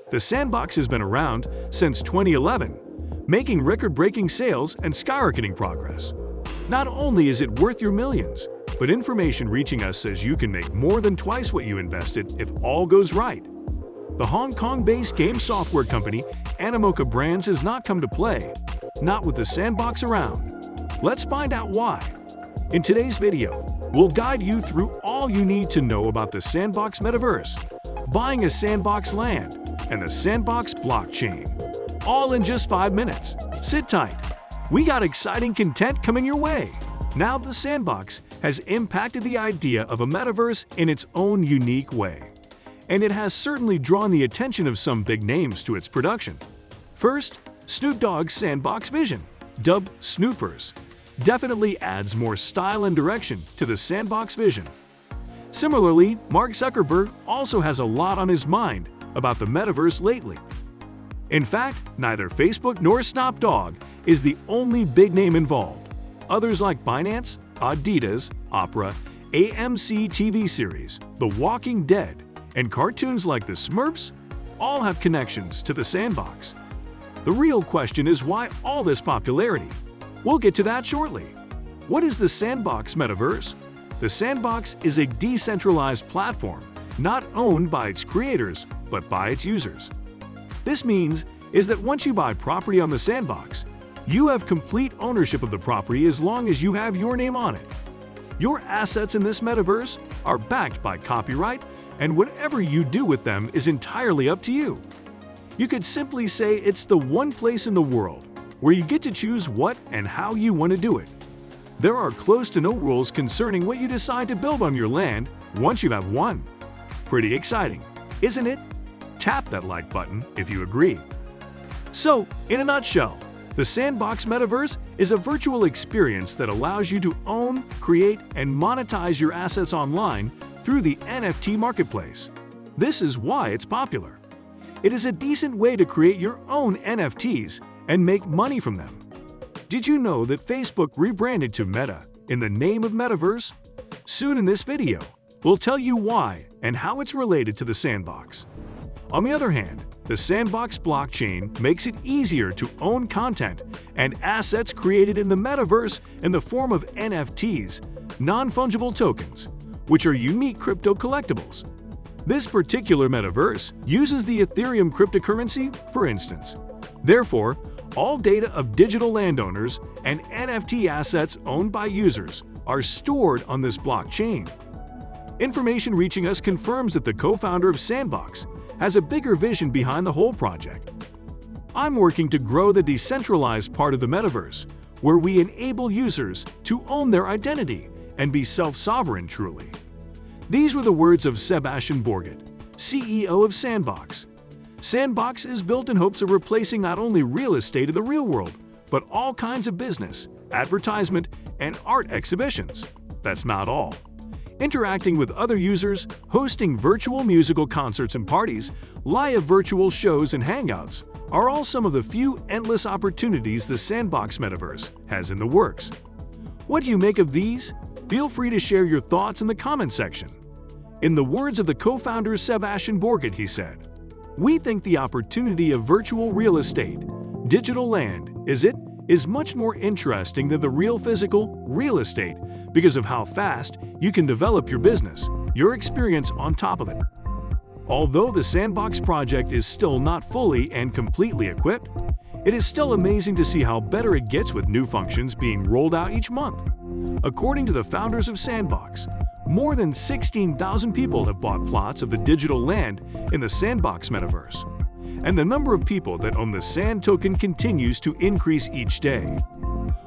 The Sandbox has been around since 2011, making record-breaking sales and skyrocketing progress. Not only is it worth your millions, but information reaching us says you can make more than twice what you invested if all goes right. The Hong Kong-based game software company Animoca Brands has not come to play, not with the Sandbox around. Let's find out why. In today's video, we'll guide you through all you need to know about the Sandbox Metaverse, buying a Sandbox land, and the Sandbox Blockchain. All in just 5 minutes. Sit tight. We got exciting content coming your way. Now the Sandbox has impacted the idea of a metaverse in its own unique way. And it has certainly drawn the attention of some big names to its production. First, Snoop Dogg's Sandbox vision, dubbed Snoopers, definitely adds more style and direction to the Sandbox vision. Similarly, Mark Zuckerberg also has a lot on his mind about the metaverse lately. In fact, neither Facebook nor Snoop Dogg is the only big name involved. Others like Binance, Adidas, Opera, AMC TV series, The Walking Dead, and cartoons like the Smurfs all have connections to the Sandbox. The real question is why all this popularity? We'll get to that shortly. What is the Sandbox Metaverse? The Sandbox is a decentralized platform, not owned by its creators, but by its users. This means that once you buy property on the Sandbox, you have complete ownership of the property as long as you have your name on it. Your assets in this metaverse are backed by copyright, and whatever you do with them is entirely up to you. You could simply say it's the one place in the world where you get to choose what and how you want to do it. There are close to no rules concerning what you decide to build on your land once you have one. Pretty exciting, isn't it? Tap that like button if you agree. So, in a nutshell, the Sandbox Metaverse is a virtual experience that allows you to own, create, and monetize your assets online through the NFT Marketplace. This is why it's popular. It is a decent way to create your own NFTs and make money from them. Did you know that Facebook rebranded to Meta in the name of Metaverse? Soon in this video, we'll tell you why and how it's related to the Sandbox. On the other hand, the Sandbox Blockchain makes it easier to own content and assets created in the metaverse in the form of NFTs, non-fungible tokens, which are unique crypto collectibles. This particular metaverse uses the Ethereum cryptocurrency, for instance. Therefore, all data of digital landowners and NFT assets owned by users are stored on this blockchain. Information reaching us confirms that the co-founder of Sandbox has a bigger vision behind the whole project. I'm working to grow the decentralized part of the metaverse, where we enable users to own their identity and be self-sovereign truly. These were the words of Sébastien Borget, CEO of Sandbox. Sandbox is built in hopes of replacing not only real estate in the real world, but all kinds of business, advertisement, and art exhibitions. That's not all. Interacting with other users, hosting virtual musical concerts and parties, live virtual shows and hangouts are all some of the few endless opportunities the Sandbox Metaverse has in the works. What do you make of these? Feel free to share your thoughts in the comment section. In the words of the co-founder Sébastien Borget, he said, "We think the opportunity of virtual real estate, digital land, is much more interesting than the real physical real estate because of how fast you can develop your business, your experience on top of it." Although the Sandbox project is still not fully and completely equipped, it is still amazing to see how better it gets with new functions being rolled out each month. According to the founders of Sandbox, more than 16,000 people have bought plots of the digital land in the Sandbox Metaverse, and the number of people that own the Sand token continues to increase each day.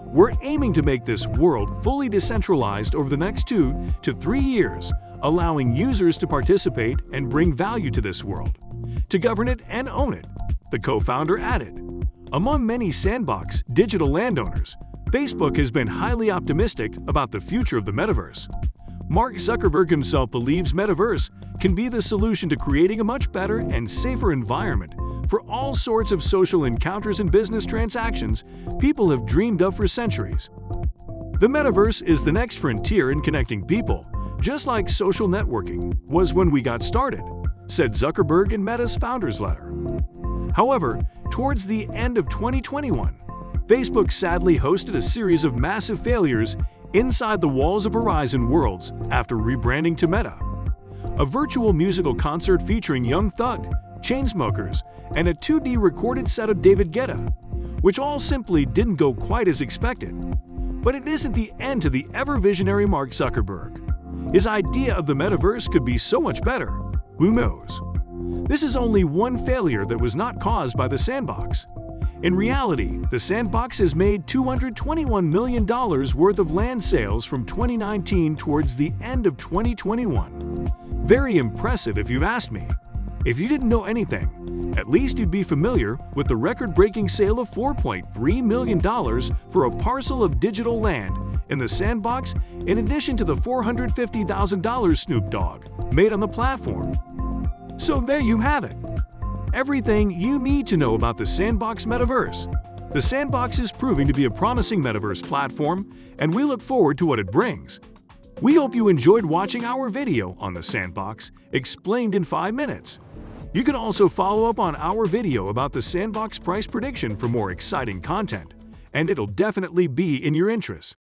We're aiming to make this world fully decentralized over the next 2 to 3 years, allowing users to participate and bring value to this world, to govern it and own it, the co-founder added. Among many Sandbox digital landowners, Facebook has been highly optimistic about the future of the metaverse. Mark Zuckerberg himself believes metaverse can be the solution to creating a much better and safer environment for all sorts of social encounters and business transactions people have dreamed of for centuries. The metaverse is the next frontier in connecting people, just like social networking was when we got started. said Zuckerberg in Meta's founders letter. However, towards the end of 2021, Facebook sadly hosted a series of massive failures inside the walls of Horizon Worlds after rebranding to Meta. A virtual musical concert featuring Young Thug, Chainsmokers, and a 2D recorded set of David Guetta, which all simply didn't go quite as expected. But it isn't the end to the ever-visionary Mark Zuckerberg. His idea of the metaverse could be so much better. Who knows? This is only one failure that was not caused by the Sandbox. In reality, the Sandbox has made $221 million worth of land sales from 2019 towards the end of 2021. Very impressive if you've asked me. If you didn't know anything, at least you'd be familiar with the record-breaking sale of $4.3 million for a parcel of digital land in the Sandbox, in addition to the $450,000 Snoop Dogg made on the platform. So there you have it. Everything you need to know about the Sandbox Metaverse. The Sandbox is proving to be a promising metaverse platform, and we look forward to what it brings. We hope you enjoyed watching our video on the Sandbox, explained in 5 minutes. You can also follow up on our video about the Sandbox price prediction for more exciting content, and it'll definitely be in your interest.